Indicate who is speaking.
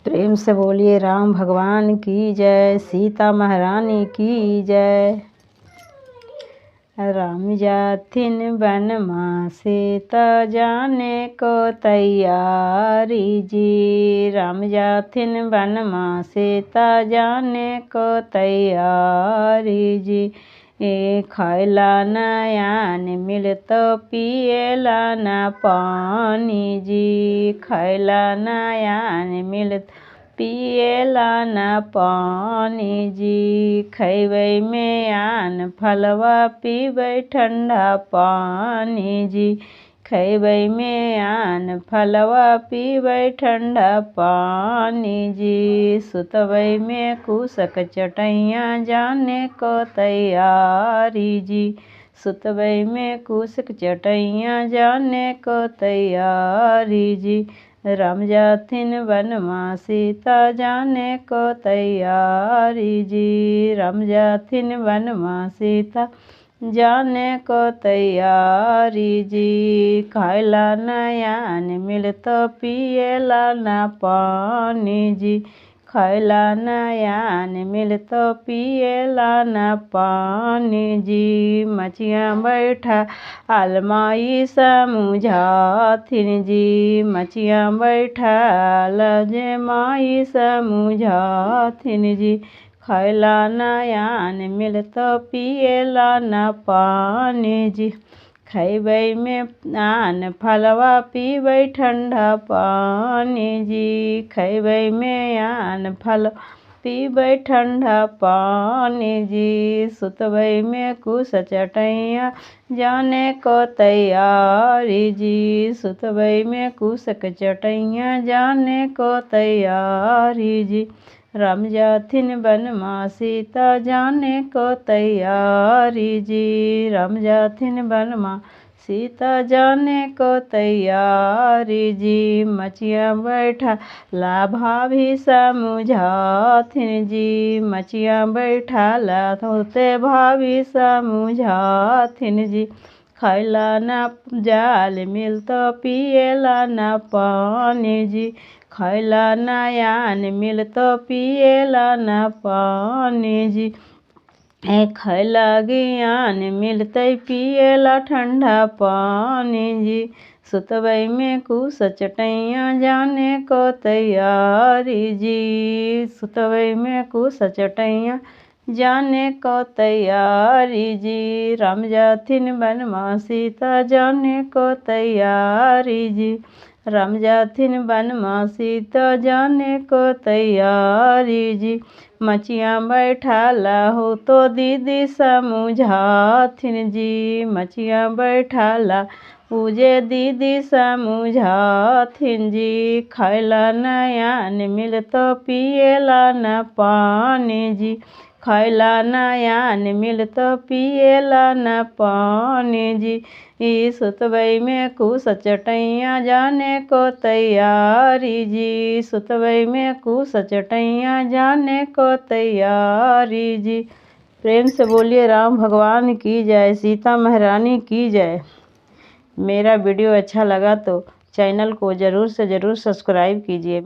Speaker 1: प्रेम से बोलिए राम भगवान की जय, सीता महारानी की जय। राम जाथिन वनमा सीता जाने को तैयारी जी। राम जाथिन वनमा सीता जाने को तैयारी जी। खायला नयान मिल तो पिएला न पानी जी। खायला नयान मिल पिएला न पानी जी। खैबै में आन फलवा पीबै ठंडा पानी जी। खैबै में आन फलवा पीबै ठंडा पानी जी। सुतबै में कुसक चटैया जाने को तैयारी जी। सुतबै में कुसक चटैया जाने को तैयारी जी। राम जाथिन वनमा सीता जाने को तैयारी जी। राम जाथिन वनमा सीता जाने को तैयारी जी। खायला नयान मिल तो पिएला न पानी जी। खायला नयान मिल तो पिएला न पानी जी। मचिया बैठा आलमाई समझाथिन जी। मचिया बैठा लजे माई समझाथिन जी। खायला नयान मिल तो पिएला न पानी जी। खैबै में आन फलवा पीबै ठंडा पानी जी। खैबै में आन फल पीबै ठंडा पानी जी। सुतबै में कुस चटैया जाने को तैयारी जी। सुतबै में कुसक चटैया जाने को तैयारी जी। राम जाथिन वनमा सीता जाने को तैयारी जी। राम जाथिन वनमा सीता जाने को तैयारी जी। मचिया बैठा ला भाभी समझाथिन जी। मचिया बैठा ला होते भाभी समझाथिन जी। खायला न जाल मिल तो पिएला न पानी जी। खायला नयान मिल तो पिएला न पानी जी। खैला ज्ञान मिलतै पिएला ठंडा पानी जी। सुतबै में कुस चटैया जाने को तैयारी जी। सुतबै में कुस चटैया जाने को तैयारी जी। राम जाथिन वनमा सीता जाने को तैयारी जी। राम जाथिन वनमा सीता जाने को तैयारी जी। मचिया बैठा ला हो तो दीदी समझाथिन जी। मचिया बैठा ला पूजे दीदी समझाथिन जी। खायला नयान मिल तो पिएला न पानी जी। खायला नयान मिल तो पिएला न पानी जी। सुतबै में कुस चटैया जाने को तैयारी जी। सुतबै में कुस चटैया जाने को तैयारी जी। प्रेम से बोलिए राम भगवान की जय, सीता महारानी की जय। मेरा वीडियो अच्छा लगा तो चैनल को ज़रूर से ज़रूर सब्सक्राइब कीजिए।